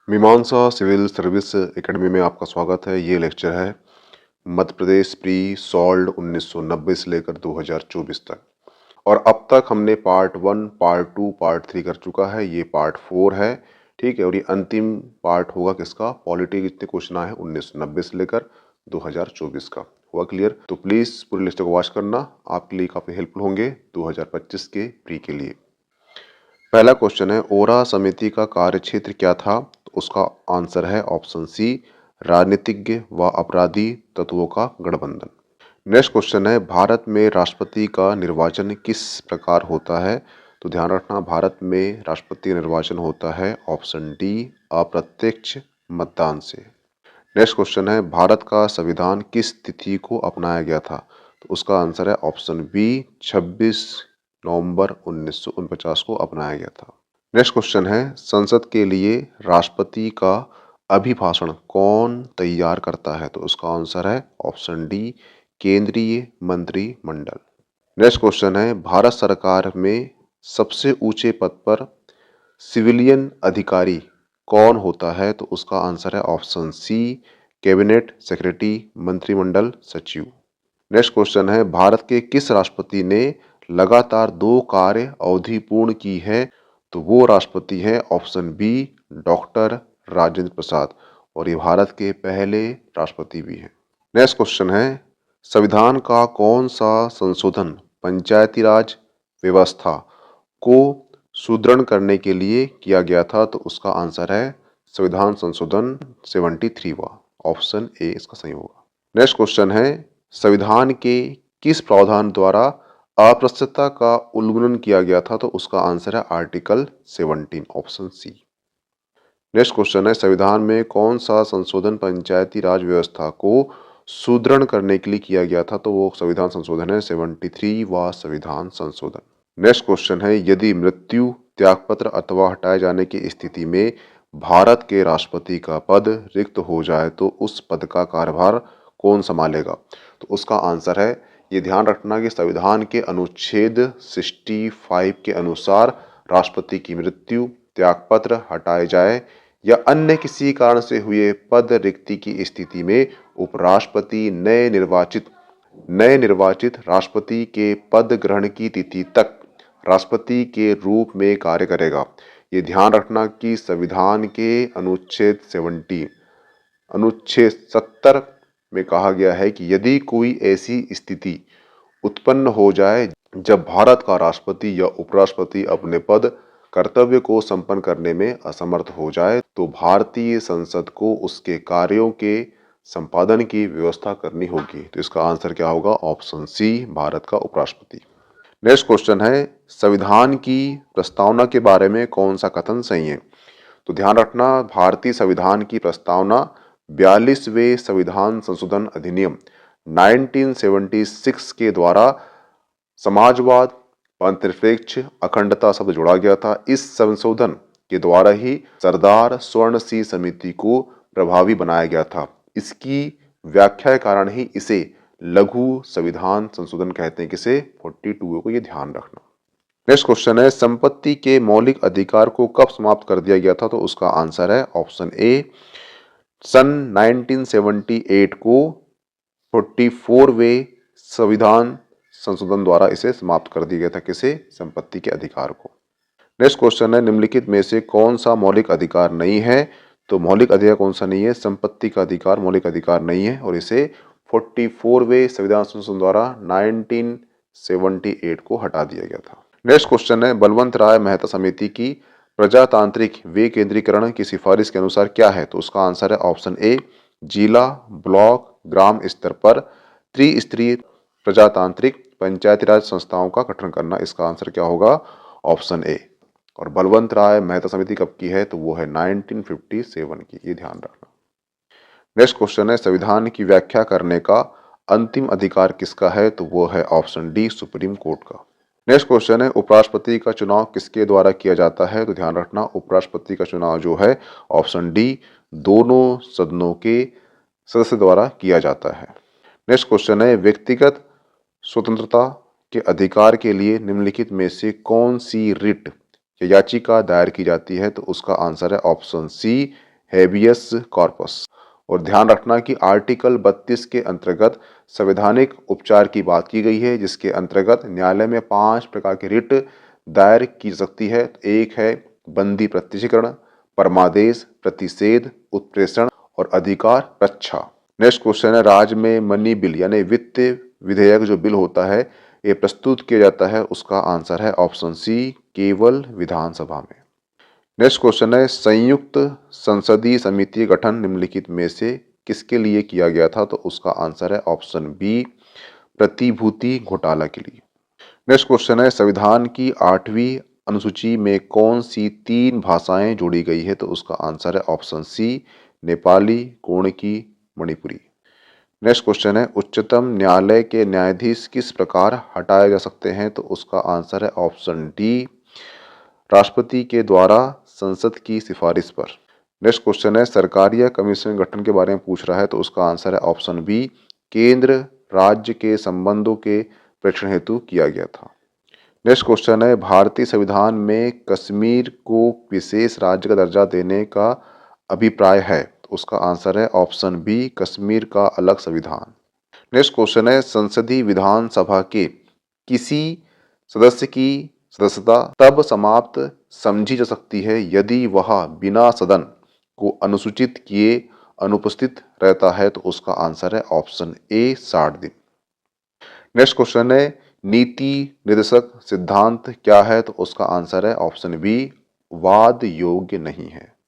मीमांसा civil service academy में आपका स्वागत है। ये लेक्चर है मध्य प्रदेश प्री सॉल्ड 1990 से लेकर 2024 तक। और अब तक हमने पार्ट 1, पार्ट 2, पार्ट 3 कर चुका है। ये पार्ट 4 है, ठीक है। और ये अंतिम पार्ट होगा किसका, पॉलिटी के जितने क्वेश्चन आए हैं 1990 से लेकर 2024 का। हुआ क्लियर? तो प्लीज़ पूरी लिस्ट को वॉच करना, आपके लिए काफ़ी हेल्पफुल होंगे 2025 के प्री के लिए। पहला क्वेश्चन है, ओरा समिति का कार्यक्षेत्र क्या था? तो उसका आंसर है ऑप्शन सी, राजनीतिज्ञ व अपराधी तत्वों का गठबंधन। नेक्स्ट क्वेश्चन है, भारत में राष्ट्रपति का निर्वाचन किस प्रकार होता है? तो ध्यान रखना, भारत में राष्ट्रपति निर्वाचन होता है ऑप्शन डी, अप्रत्यक्ष मतदान से। नेक्स्ट क्वेश्चन है, भारत का संविधान किस तिथि को अपनाया गया था? तो उसका आंसर है ऑप्शन बी, 26 नवंबर 1949 को अपनाया गया था। नेक्स्ट क्वेश्चन है, संसद के लिए राष्ट्रपति का अभिभाषण कौन तैयार करता है? तो उसका आंसर है ऑप्शन डी, केंद्रीय मंत्रिमंडल। नेक्स्ट क्वेश्चन है, भारत सरकार में सबसे ऊंचे पद पर सिविलियन अधिकारी कौन होता है? तो उसका आंसर है ऑप्शन सी, कैबिनेट सेक्रेटरी, मंत्रिमंडल सचिव। नेक्स्ट क्वेश्चन है, भारत के किस राष्ट्रपति ने लगातार 2 कार्य अवधि पूर्ण की है? तो वो राष्ट्रपति है option B, doctor Rajendra Prasad, और ये भारत के पहले राष्ट्रपति भी हैं। नेक्स्ट क्वेश्चन है, संविधान का कौन सा संशोधन पंचायती राज व्यवस्था को सुदृढ़ करने के लिए किया गया था? तो उसका आंसर है संविधान संशोधन 73वां, ऑप्शन ए इसका सही होगा। नेक्स्ट क्वेश्चन है, संविधान के किस प्रावधान द्वारा अप्रस्तुतता का उल्लंघन किया गया था? तो उसका आंसर है article 17, option C. Next question है, संविधान में कौन सा संशोधन पंचायती राज व्यवस्था को सुदृढ़ करने के लिए किया गया था? तो वो संविधान संशोधन है 73वां संविधान संशोधन। नेक्स्ट क्वेश्चन है, यदि मृत्यु, त्यागपत्र अथवा हटाए जाने की स्थिति में भारत के राष्ट्रपति का पद रिक्त हो जाए तो उस पद का कार्यभार कौन संभालेगा? तो उसका आंसर है, ये ध्यान रखना कि संविधान के अनुच्छेद 65 के अनुसार राष्ट्रपति की मृत्यु, त्यागपत्र हटाए जाए या अन्य किसी कारण से हुए पद रिक्ति की स्थिति में उपराष्ट्रपति नए निर्वाचित राष्ट्रपति के पद ग्रहण की तिथि तक राष्ट्रपति के रूप में कार्य करेगा। ये ध्यान रखना कि संविधान के अनुच्छेद 70 में कहा गया है कि यदि कोई ऐसी स्थिति उत्पन्न हो जाए जब भारत का राष्ट्रपति या उपराष्ट्रपति अपने पद कर्तव्य को संपन्न करने में असमर्थ हो जाए तो भारतीय संसद को उसके कार्यों के संपादन की व्यवस्था करनी होगी। तो इसका आंसर क्या होगा? ऑप्शन सी, भारत का उपराष्ट्रपति। नेक्स्ट क्वेश्चन है, संविधान की प्रस्तावना के बारे में कौन सा कथन सही है? तो ध्यान रखना, भारतीय संविधान की प्रस्तावना 42वें संविधान संशोधन अधिनियम 1976 के द्वारा समाजवाद, धर्मनिरपेक्ष, अखंडता शब्द जोड़ा गया था। इस संशोधन के द्वारा ही सरदार स्वर्ण सिंह समिति को प्रभावी बनाया गया था। इसकी व्याख्या के कारण ही इसे लघु संविधान संशोधन कहते हैं। किसे? 42 को, ये ध्यान रखना। नेक्स्ट क्वेश्चन है, संपत्ति के मौलिक अधिकार को कब समाप्त कर दिया गया था? तो उसका आंसर है ऑप्शन ए, सन 1978 को 44वें संविधान संशोधन द्वारा इसे समाप्त कर दिया गया था। किसे? संपत्ति के अधिकार को। नेक्स्ट क्वेश्चन है, निम्नलिखित में से कौन सा मौलिक अधिकार नहीं है? तो मौलिक अधिकार कौन सा नहीं है? संपत्ति का अधिकार मौलिक अधिकार नहीं है और इसे 44वें संविधान संशोधन द्वारा 1978 को हटा दिया गया था। नेक्स्ट क्वेश्चन है, बलवंत राय मेहता समिति की प्रजातांत्रिक विकेंद्रीकरण की सिफारिश के अनुसार क्या है? तो उसका आंसर है ऑप्शन ए, जिला, ब्लॉक, ग्राम स्तर पर त्रिस्तरीय प्रजातांत्रिक पंचायती राज संस्थाओं का गठन करना। इसका आंसर क्या होगा? Option A. और बलवंत राय मेहता समिति कब की है? तो वो है 1957 की, ये ध्यान रखना। नेक्स्ट क्वेश्चन है, संविधान की व्याख्या करने का अंतिम अधिकार किसका है? तो वो है ऑप्शन डी, सुप्रीम कोर्ट का। नेक्स्ट क्वेश्चन है, उपराष्ट्रपति का चुनाव किसके द्वारा किया जाता है? तो ध्यान रखना, उपराष्ट्रपति का चुनाव जो है ऑप्शन डी, दोनों सदनों के सदस्य द्वारा किया जाता है। नेक्स्ट क्वेश्चन है, व्यक्तिगत स्वतंत्रता के अधिकार के लिए निम्नलिखित में से कौन सी रिट या याचिका दायर की जाती है? तो उसका आंसर है ऑप्शन सी, हेबियस कॉर्पस। और ध्यान रखना कि आर्टिकल 32 के अंतर्गत संवैधानिक उपचार की बात की गई है, जिसके अंतर्गत न्यायालय में 5 प्रकार की रिट दायर की सकती है। एक है बंदी प्रत्यक्षीकरण, परमादेश, प्रतिषेध, उत्प्रेषण और अधिकार रक्षा। नेक्स्ट क्वेश्चन है, राज्य में मनी बिल यानी वित्त विधेयक जो बिल होता है ये प्रस्तुत किया जाता है, उसका आंसर है ऑप्शन सी, केवल विधानसभा में। नेक्स्ट क्वेश्चन है, संयुक्त संसदीय समिति गठन निम्नलिखित में से किसके लिए किया गया था, तो उसका आंसर है ऑप्शन बी, प्रतिभूति घोटाला के लिए। नेक्स्ट क्वेश्चन है, संविधान की 8वीं अनुसूची में कौन सी 3 भाषाएं जोड़ी गई है, तो उसका आंसर है option C, Nepali, Konkani, Manipuri. Next question है, उच्चतम न्यायालय के न्यायाधीश किस प्रकार हटाए जा सकते हैं, तो उसका आंसर है ऑप्शन डी, राष्ट्रपति के द्वारा संसद की सिफारिश पर। नेक्स्ट क्वेश्चन है, सरकारी या कमीशन गठन के बारे में पूछ रहा है, तो उसका आंसर है ऑप्शन बी, केंद्र राज्य के संबंधों के परीक्षण हेतु किया गया था। नेक्स्ट क्वेश्चन है, भारतीय संविधान में कश्मीर को विशेष राज्य का दर्जा देने का अभिप्राय है, तो उसका आंसर है ऑप्शन बी, कश्मीर का अलग संविधान। नेक्स्ट क्वेश्चन है, संसदीय विधानसभा के किसी सदस्य की सदस्यता तब समाप्त समझी जा सकती है यदि वह बिना सदन को अनुसूचित किए अनुपस्थित रहता है, तो उसका आंसर है ऑप्शन ए, 60 दिन। नेक्स्ट क्वेश्चन है, नीति निर्देशक सिद्धांत क्या है, तो उसका आंसर है ऑप्शन बी, वाद योग्य नहीं है।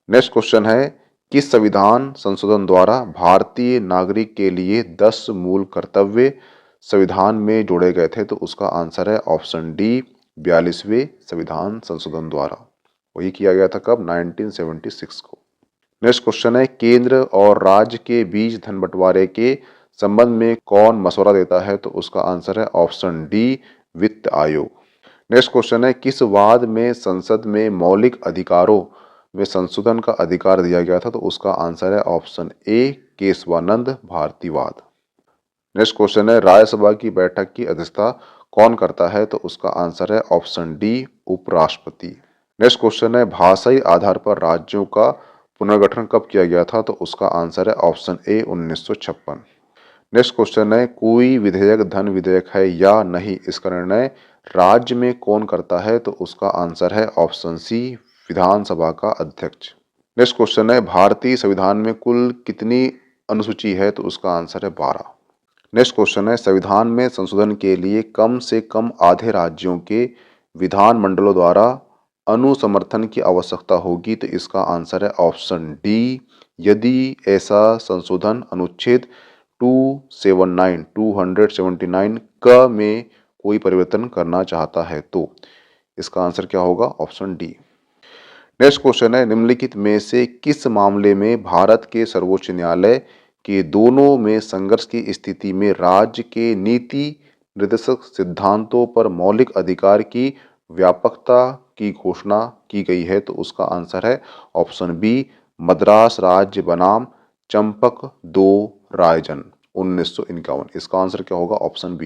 नेक्स्ट क्वेश्चन है, किस संविधान संशोधन द्वारा भारतीय नागरिक के लिए 10 मूल कर्तव्य संविधान में जोड़े गए थे, तो उसका आंसर है ऑप्शन डी, 42वें संविधान संशोधन द्वारा। वही किया गया था कब, 1976 को। नेक्स्ट क्वेश्चन है, केंद्र और राज्य के बीच धन बंटवारे के संबंध में कौन मशवरा देता है, तो उसका आंसर है ऑप्शन डी, वित्त आयोग। नेक्स्ट क्वेश्चन है, किस वाद में संसद में मौलिक अधिकारों में संशोधन का अधिकार दिया गया था, तो उसका आंसर है ऑप्शन ए, केशवानंद भारतीवाद। नेक्स्ट क्वेश्चन है, राज्यसभा की बैठक की अध्यक्षता कौन करता है, तो उसका आंसर है ऑप्शन डी, उपराष्ट्रपति। नेक्स्ट क्वेश्चन है, भाषाई आधार पर राज्यों का पुनर्गठन कब किया गया था, तो उसका आंसर है ऑप्शन ए, 1956। नेक्स्ट क्वेश्चन है, कोई विधेयक धन विधेयक है या नहीं, इसका निर्णय राज्य में कौन करता है, तो उसका आंसर है ऑप्शन सी, विधानसभा का अध्यक्ष। नेक्स्ट क्वेश्चन है, भारतीय संविधान में कुल कितनी अनुसूची है, तो उसका आंसर है 12। नेक्स्ट क्वेश्चन है, संविधान में संशोधन के लिए कम से कम आधे राज्यों के विधानमंडलों द्वारा अनुसमर्थन की आवश्यकता होगी, तो इसका आंसर है ऑप्शन डी, यदि ऐसा संशोधन अनुच्छेद 279 क में कोई परिवर्तन करना चाहता है, तो इसका आंसर क्या होगा, ऑप्शन डी। नेक्स्ट क्वेश्चन है, निम्नलिखित में से किस मामले में भारत के सर्वोच्च न्यायालय के दोनों में संघर्ष की स्थिति में राज्य के नीति निर्देशक सिद्धांतों पर मौलिक अधिकार की व्यापकता की घोषणा की गई है, तो उसका आंसर है ऑप्शन बी, मद्रास राज्य बनाम चंपक 2 रायजन 1951। इसका आंसर क्या होगा, ऑप्शन बी।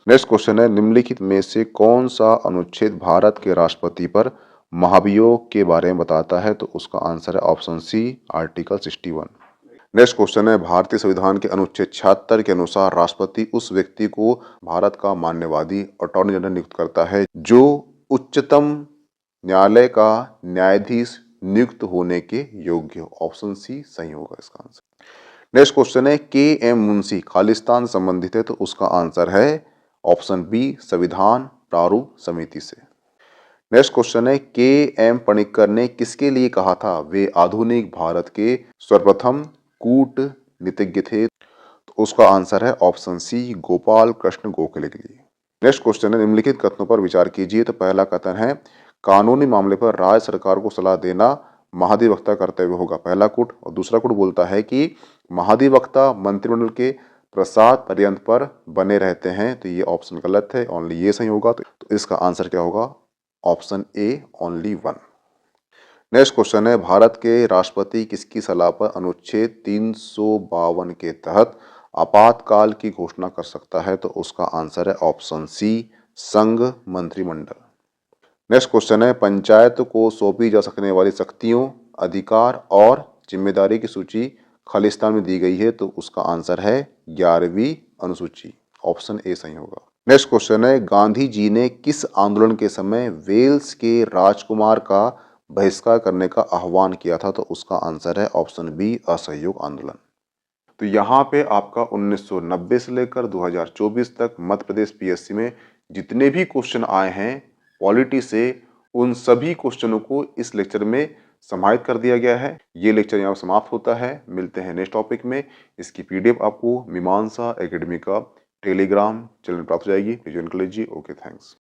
नेक्स्ट क्वेश्चन है, निम्नलिखित में से कौन सा अनुच्छेद भारत के राष्ट्रपति पर महाभियोग के बारे में बताता है, तो उसका आंसर है option C, article 61। Next question है, भारतीय संविधान के अनुच्छेद 76 के अनुसार राष्ट्रपति उस व्यक्ति को भारत का मान्यवादी अटॉर्नी जनरल नियुक्त करता है जो उच्चतम न्यायालय का न्यायाधीश नियुक्त होने के योग्य हो। ऑप्शन सी सही होगा इसका आंसर। नेक्स्ट क्वेश्चन है, के एम मुंशी खालिस्तान संबंधित है, तो उसका आंसर है ऑप्शन बी, संविधान प्रारूप समिति से। नेक्स्ट क्वेश्चन है, के एम पणिक्कर ने किसके लिए कहा था वे आधुनिक भारत के सर्वप्रथम कूटनीतिज्ञ थे, तो उसका आंसर है ऑप्शन सी, गोपाल कृष्ण गोखले के लिए। नेक्स्ट क्वेश्चन है, निम्नलिखित कथनों पर विचार कीजिए। तो पहला कथन है, कानूनी मामले पर राज्य सरकार को सलाह देना महाधिवक्ता कर्तव्य होगा, पहला कूट। और दूसरा कूट बोलता है कि महाधिवक्ता मंत्रिमंडल के प्रसाद पर्यंत पर बने रहते हैं, तो ये ऑप्शन गलत है, ओनली ये सही होगा। तो इसका आंसर क्या होगा, option A, only 1। Next question है, भारत के राष्ट्रपति किसकी सलाह पर अनुच्छेद 352 के तहत आपातकाल की घोषणा कर सकता है, तो उसका आंसर है ऑप्शन सी, संघ मंत्रिमंडल। नेक्स्ट क्वेश्चन है, पंचायत को सौंपी जा सकने वाली शक्तियों अधिकार और जिम्मेदारी की सूची खालिस्तान में दी गई है, तो उसका आंसर है 11वीं अनुसूची। ऑप्शन ए सही होगा। नेक्स्ट क्वेश्चन है, गांधी जी ने किस आंदोलन के समय वेल्स के राजकुमार का बहिष्कार करने का आह्वान किया था? तो उसका आंसर है ऑप्शन बी, असहयोग आंदोलन। तो यहाँ पे आपका 1990 से लेकर 2024 तक मध्य प्रदेश पीएससी में जितने भी क्वेश्चन आए हैं पॉलिटी से, उन सभी क्वेश्चनों को इस लेक्चर में समाहित कर दिया गया है। ये लेक्चर यहाँ समाप्त होता है। मिलते हैं नेक्स्ट टॉपिक में। इसकी पीडीएफ आपको मीमांसा एकेडमी का टेलीग्राम चैनल प्राप्त हो जाएगी। ज्वाइन कर लीजिए। Okay, thanks.